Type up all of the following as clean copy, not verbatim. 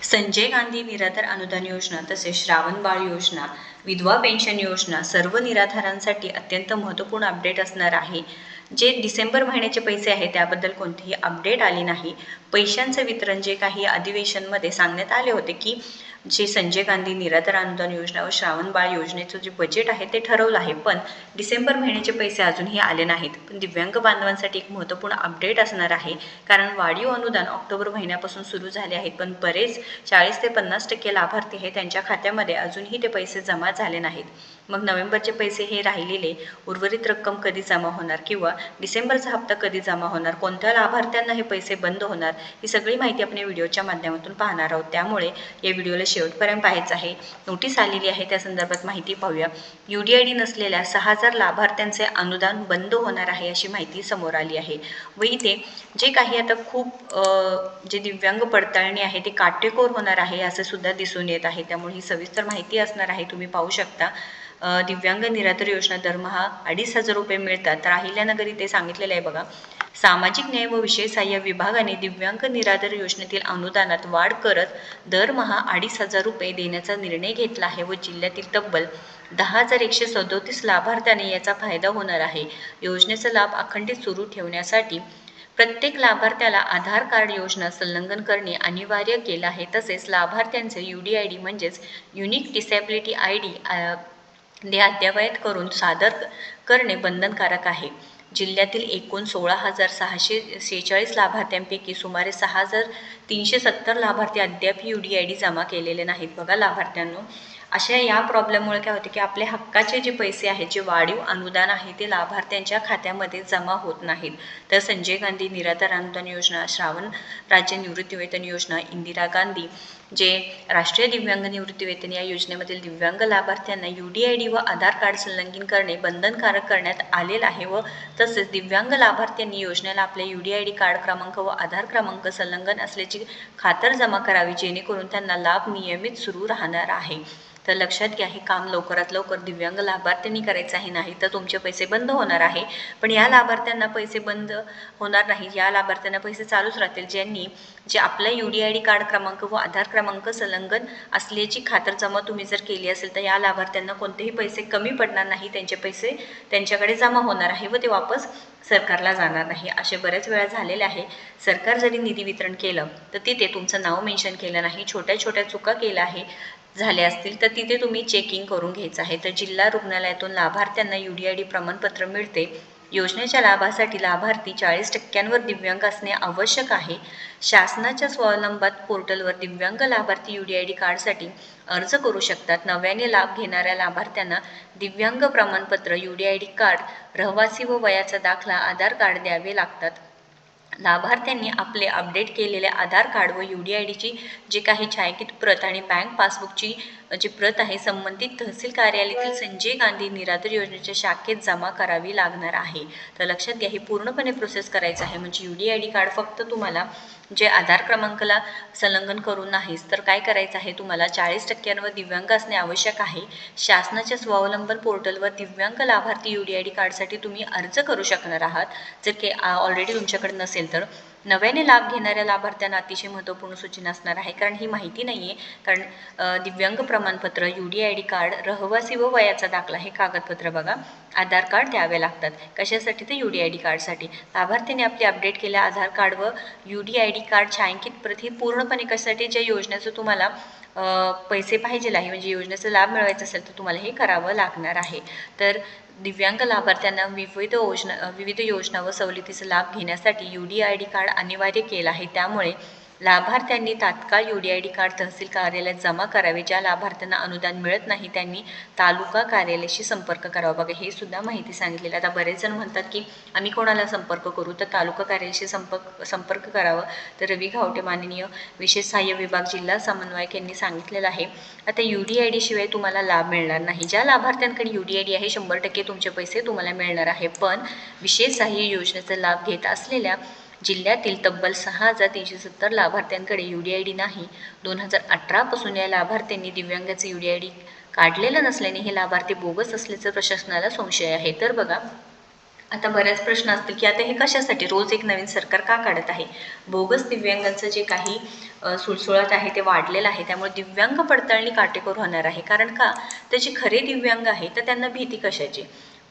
संजय गांधी निराधार अनुदान योजना तसेच श्रावण बाळ योजना, विधवा पेन्शन योजना सर्व निराधारांसाठी अत्यंत महत्त्वपूर्ण अपडेट असणार आहे. जे डिसेंबर महिन्याचे पैसे आहेत त्याबद्दल कोणतीही अपडेट आली नाही. पैशांचं वितरण जे काही अधिवेशनमध्ये सांगण्यात आले होते की जे संजय गांधी निराधार अनुदान योजना व श्रावण बाळ योजनेचं जे बजेट आहे ते ठरवलं आहे, पण डिसेंबर महिन्याचे पैसे अजूनही आले नाहीत. पण दिव्यांग बांधवांसाठी एक महत्त्वपूर्ण अपडेट असणार आहे, कारण वाढीव अनुदान ऑक्टोबर महिन्यापासून सुरू झाले आहेत, पण बरेच 40 ते 50% लाभार्थी हे त्यांच्या खात्यामध्ये अजूनही ते पैसे जमा झाले नाहीत. मग नोव्हेंबरचे पैसे हे राहिलेले उर्वरित रक्कम कधी जमा होणार किंवा डिसेंबरचा हप्ता कधी जमा होणार, कोणत्या लाभार्थ्यांना हे पैसे बंद होणार, ही सगळी माहिती आपण या व्हिडिओच्या माध्यमातून पाहणार आहोत. त्यामुळे या व्हिडिओला शेवटपर्यंत पाहायचं आहे. नोटीस आलेली आहे त्या संदर्भात माहिती पाहूया. UDID नसलेल्या 6000 लाभार्थ्यांचे अनुदान बंद होणार आहे अशी माहिती समोर आली आहे. व इथे जे काही आता खूप जे दिव्यांग पडताळणी आहे ते काटेकोर होणार आहे असे सुद्धा दिसून येत आहे. त्यामुळे ही सविस्तर माहिती असणार आहे, तुम्ही पाहू शकता. दिव्यांग निराधार योजना दरमहा 2500 रुपये मिळतात. तर अहिल्यानगर इथे सांगितलेलं आहे बघा. सामाजिक न्याय व विशेष सहाय्य विभागाने दिव्यांग निराधार योजनेतील अनुदानात वाढ करत दरमहा 2500 रुपये देण्याचा निर्णय घेतला आहे व जिल्ह्यातील तब्बल 10,137 लाभार्थ्यांनी याचा फायदा होणार आहे. योजनेचा लाभ अखंडित सुरू ठेवण्यासाठी प्रत्येक लाभार्थ्याला आधार कार्ड योजना संलग्न करणे अनिवार्य केलं आहे. तसेच लाभार्थ्यांचे UDID म्हणजेच युनिक डिसेबिलिटी ID ते अद्ययावत करून सादर करणे बंधनकारक आहे. जिल्ह्यातील एकूण 16,646 लाभार्थ्यांपैकी सुमारे 6,370 लाभार्थी अद्याप UDID जमा केलेले नाहीत. बघा लाभार्थ्यांनो, अशा या प्रॉब्लेममुळे काय होते की आपल्या हक्काचे जे पैसे आहेत, जे वाढीव अनुदान आहे ते लाभार्थ्यांच्या खात्यामध्ये जमा होत नाहीत. तर संजय गांधी निराधार अनुदान योजना, श्रावण राज्य निवृत्तीवेतन योजना, इंदिरा गांधी जे राष्ट्रीय दिव्यांग निवृत्तीवेतन या योजनेमधील दिव्यांग लाभार्थ्यांना UDID व आधार कार्ड संलग्न करणे बंधनकारक करण्यात आलेलं आहे व तसेच दिव्यांग लाभार्थ्यांनी योजनेला आपल्या UDID कार्ड क्रमांक व आधार क्रमांक संलग्न असल्याची खातर जमा करावी, जेणेकरून त्यांना लाभ नियमित सुरू राहणार आहे. तर लक्षात घ्या, हे काम लवकरात लवकर दिव्यांग लाभार्थ्यांनी करायचं आहे, नाही तर तुमचे पैसे बंद होणार आहे. पण या लाभार्थ्यांना पैसे बंद होणार नाही, या लाभार्थ्यांना पैसे चालूच राहतील. ज्यांनी जे आपला UDID कार्ड क्रमांक व आधार क्रमांक संलग्न असल्याची खातरजमा तुम्ही जर केली असेल तर या लाभार्थ्यांना कोणतेही पैसे कमी पडणार नाही, त्यांचे पैसे त्यांच्याकडे जमा होणार आहे व ते वापस सरकारला जाणार नाही. असे बरेच वेळा झालेले आहे. सरकार जरी निधी वितरण केलं तर तिथे तुमचं नाव मेन्शन केलं नाही, छोट्या छोट्या चुका केल्या आहे झाल्या असतील तर तिथे तुम्ही चेकिंग करून घ्यायचं आहे. तर जिल्हा रुग्णालयातून लाभार्थ्यांना UDID प्रमाणपत्र मिळते. योजनेच्या लाभासाठी लाभार्थी 40% दिव्यांग असणे आवश्यक आहे. शासनाच्या स्वावलंबात पोर्टलवर दिव्यांग लाभार्थी UDID कार्डसाठी अर्ज करू शकतात. नव्याने लाभ घेणाऱ्या लाभार्थ्यांना दिव्यांग प्रमाणपत्र, UDID कार्ड, रहिवासी व वयाचा दाखला, आधार कार्ड द्यावे लागतात. लाभार्थ्यांनी आपले अपडेट केलेले आधार कार्ड व UDIDची जी काही छायांकित प्रत आणि बँक पासबुकची जी प्रत आहे संबंधित तहसील कार्यालयातील संजय गांधी निराधार योजनेच्या शाखेत जमा करावी लागणार आहे. तर लक्षात घ्या, ही पूर्णपणे प्रोसेस करायचं आहे. म्हणजे UDID कार्ड फक्त तुम्हाला जे आधार क्रमांकाला संलग्न करून नाहीच तर काय करायचं आहे, तुम्हाला 40% दिव्यांग असणे आवश्यक आहे. शासनाच्या स्वावलंबन पोर्टलवर दिव्यांग लाभार्थी UDID कार्डसाठी तुम्ही अर्ज करू शकणार आहात. जर की ऑलरेडी तुमच्याकडे नसेल तर नव्याने लाभ घेणाऱ्या लाभार्थ्यांना अतिशय महत्त्वपूर्ण सूचना असणार आहे, कारण ही माहिती नाही आहे. कारण दिव्यांग प्रमाणपत्र, UDID कार्ड, रहिवासी व वयाचा दाखला हे कागदपत्र बघा, आधार कार्ड द्यावे लागतात. कशासाठी? तर UDID कार्डसाठी. लाभार्थ्यांनी आपले अपडेट केल्या आधार कार्ड व UDID कार्ड छायांकित प्रत ही पूर्णपणे कशासाठी, ज्या योजनेचं तुम्हाला पैसे पाहिजे आहे म्हणजे योजनेचा लाभ मिळवायचा असेल तर तुम्हाला हे करावं लागणार आहे. तर दिव्यांग लाभार्थ्यांना विविध योजना व सवलतीचा लाभ घेण्यासाठी UDID कार्ड अनिवार्य केलं आहे. त्यामुळे लाभार्थ्यांनी तात्काळ UDID कार्ड तहसील कार्यालयात जमा करावे. ज्या लाभार्थ्यांना अनुदान मिळत नाही त्यांनी तालुका कार्यालयाशी संपर्क करावा. बघा, हे सुद्धा माहिती सांगितलेली. आता बरेच जण म्हणतात की आम्ही कोणाला संपर्क करू, तर तालुका कार्यालयाशी संपर्क करावा. तर रवी घावटे माननीय विशेष सहाय्य विभाग जिल्हा समन्वयक यांनी सांगितलेलं आहे. आता UDID शिवाय तुम्हाला लाभ मिळणार नाही. ज्या लाभार्थ्यांकडे UDID आहे 100% तुमचे पैसे तुम्हाला मिळणार आहे. पण विशेष सहाय्य योजनेचा लाभ घेत असलेल्या जिल्ह्यातील तब्बल 6,370 लाभार्थ्यांकडे UDID नाही. 2018 पासून या लाभार्थ्यांनी दिव्यांगाचे UDID काढलेलं नसल्याने हे लाभार्थी बोगस असल्याचं प्रशासनाला संशय आहे. तर बघा, आता बरेच प्रश्न असतील की आता हे कशासाठी रोज एक नवीन सरकार का काढत आहे. बोगस दिव्यांगांचं जे काही सुळसुळाट आहे ते वाढलेलं आहे, त्यामुळे दिव्यांग पडताळणी काटेकोर होणार आहे. कारण का तर जे खरे दिव्यांग आहे तर त्यांना भीती कशाची,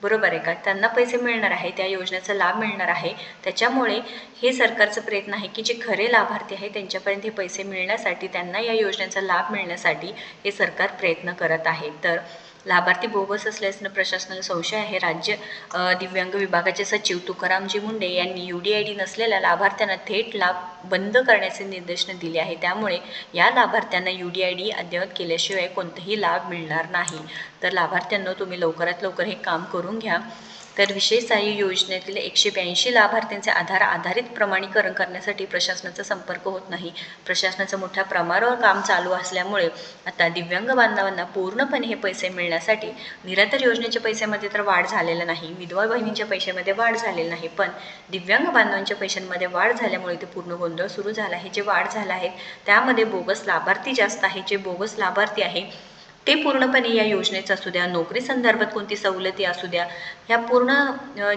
बरोबर आहे का. त्यांना पैसे मिळणार आहे, त्या योजनेचा लाभ मिळणार आहे. त्याच्यामुळे हे सरकारचा प्रयत्न आहे की जे खरे लाभार्थी आहे त्यांच्यापर्यंत हे पैसे मिळण्यासाठी, त्यांना या योजनेचा लाभ मिळण्यासाठी हे सरकार प्रयत्न करत आहे. तर लाभार्थी बोगस असल्यानं प्रशासनाला संशय आहे. राज्य दिव्यांग विभागाचे सचिव तुकारामजी मुंडे यांनी UDID नसलेल्या लाभार्थ्यांना थेट लाभ बंद करण्याचे निर्देशन दिले आहे. त्यामुळे या लाभार्थ्यांना UDID अद्ययावत केल्याशिवाय कोणताही लाभ मिळणार नाही. तर लाभार्थ्यांना तुम्ही लवकरात लवकर हे काम करून घ्या. तर विशेष सहाय्य योजनेतील 182 लाभार्थ्यांचे आधारित प्रमाणीकरण करण्यासाठी प्रशासनाचा संपर्क होत नाही. प्रशासनाचं मोठ्या प्रमाणावर काम चालू असल्यामुळे आता दिव्यांग बांधवांना पूर्णपणे हे पैसे मिळण्यासाठी निरंतर योजनेच्या पैशामध्ये तर वाढ झालेला नाही, विधवा बहिणींच्या पैशामध्ये वाढ झालेली नाही, पण दिव्यांग बांधवांच्या पैशांमध्ये वाढ झाल्यामुळे ते पूर्ण गोंधळ सुरू झाला आहे. जे वाढ झाला आहे त्यामध्ये बोगस लाभार्थी जास्त आहे. जे बोगस लाभार्थी आहे ते पूर्णपणे या योजनेचं असू द्या, नोकरी संदर्भात कोणती सवलती असू द्या, ह्या पूर्ण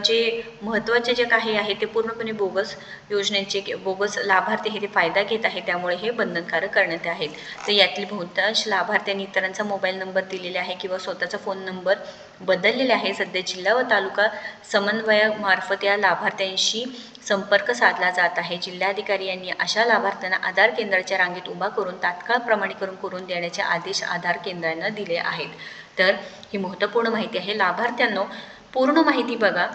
जे महत्त्वाचे जे काही आहे ते पूर्णपणे बोगस योजनेचे बोगस लाभार्थी हे ते फायदा घेत आहे. त्यामुळे हे बंधनकारक करण्यात आहेत. तर यातील बहुतांश लाभार्थ्यांनी इतरांचा मोबाईल नंबर दिलेला आहे किंवा स्वतःचा फोन नंबर बदललेला आहे. सध्या जिल्हा व तालुका समन्वयामार्फत या लाभार्थ्यांशी संपर्क साधला जात आहे. जिल्हाधिकारी यांनी अशा लाभार्थ्यांना आधार केंद्राच्या रांगेत उभा करून तात्काळ प्रमाणीकरण करून देण्याचे आदेश आधार केंद्रांना दिले आहेत. तर ही महत्त्वपूर्ण माहिती आहे. लाभार्थ्यांनो पूर्ण माहिती बघा,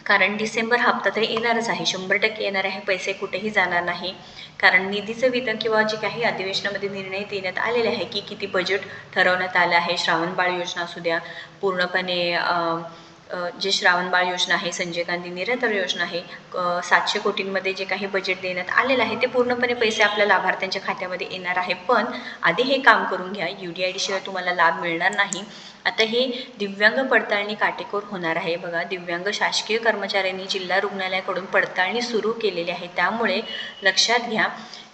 कारण डिसेंबर हप्ता तर येणारच आहे, 100% येणार आहे. पैसे कुठेही जाणार नाही. कारण निधीचं वितरण किंवा जे काही अधिवेशनामध्ये निर्णय देण्यात आलेले आहे की किती बजेट ठरवण्यात आलं आहे. श्रावणबाळ योजना असू द्या, पूर्णपणे जे श्रावणबाळ योजना आहे, संजय गांधी निरंतर योजना आहे, 700 कोटींमध्ये जे काही बजेट देण्यात आलेलं आहे ते पूर्णपणे पैसे आपल्या लाभार्थ्यांच्या खात्यामध्ये येणार आहे. पण आधी हे काम करून घ्या. UDID शिवाय तुम्हाला लाभ मिळणार नाही. आता हे दिव्यांग पडताळणी काटेकोर होणार आहे. बघा, दिव्यांग शासकीय कर्मचाऱ्यांनी जिल्हा रुग्णालयाकडून पडताळणी सुरू केलेली आहे. त्यामुळे लक्षात घ्या,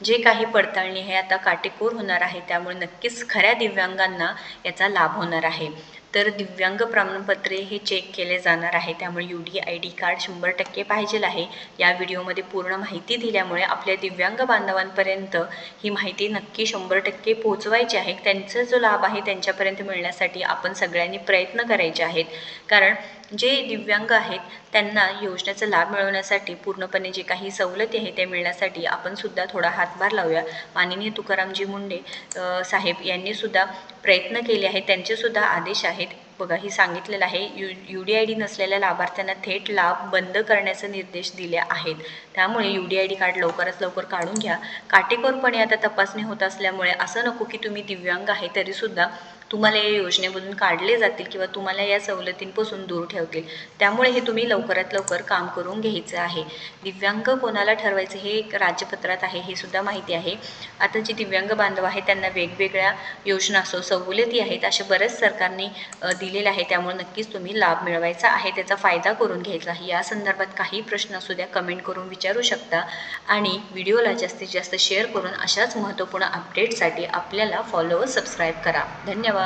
जे काही पडताळणी आहे आता काटेकोर होणार आहे. त्यामुळे नक्कीच खऱ्या दिव्यांगांना याचा लाभ होणार आहे. तर दिव्यांग प्रमाणपत्रे हे चेक केले जाणार आहे. त्यामुळे UDID कार्ड 100% पाहिजे आहे. या व्हिडिओमध्ये पूर्ण माहिती दिल्यामुळे आपल्या दिव्यांग बांधवांपर्यंत ही माहिती नक्की 100% पोहोचवायची आहे. त्यांचा जो लाभ आहे त्यांच्यापर्यंत मिळण्यासाठी आपण सगळ्यांनी प्रयत्न करायचे आहेत. कारण जे दिव्यांग आहेत त्यांना योजनेचा लाभ मिळवण्यासाठी पूर्णपणे जे काही सवलती आहे ते मिळण्यासाठी आपण सुद्धा थोडा हातभार लावूया. माननीय तुकारामजी मुंडे साहेब यांनी सुद्धा प्रयत्न केले आहेत. त्यांचे सुद्धा आदेश आहेत. बघा, ही सांगितलेलं आहे UDID नसलेल्या लाभार्थ्यांना थेट लाभ बंद करण्याचे निर्देश दिले आहेत. त्यामुळे UDID कार्ड लवकरात लवकर काढून घ्या. काटेकोरपणे आता तपासणी होत असल्यामुळे असं नको की तुम्ही दिव्यांग आहे तरीसुद्धा तुम्हाला या योजनेमधून काढले जातील किंवा तुम्हाला या सवलतींपासून दूर ठेवतील. त्यामुळे हे तुम्ही लवकरात लवकर काम करून घ्यायचं आहे. दिव्यांग कोणाला ठरवायचं हे एक राज्यपत्रात आहे, हे सुद्धा माहिती आहे. आता जे दिव्यांग बांधव आहे त्यांना वेगवेगळ्या योजना असो, सवलती आहेत, असे बरेच सरकारने दिलेले आहे. त्यामुळे नक्कीच तुम्ही लाभ मिळवायचा आहे, त्याचा फायदा करून घ्यायचा आहे. या संदर्भात काही प्रश्न असू द्या कमेंट करून विचारू शकता आणि व्हिडिओला जास्तीत जास्त शेअर करून अशाच महत्त्वपूर्ण अपडेटसाठी आपल्याला फॉलो व सबस्क्राईब करा. धन्यवाद.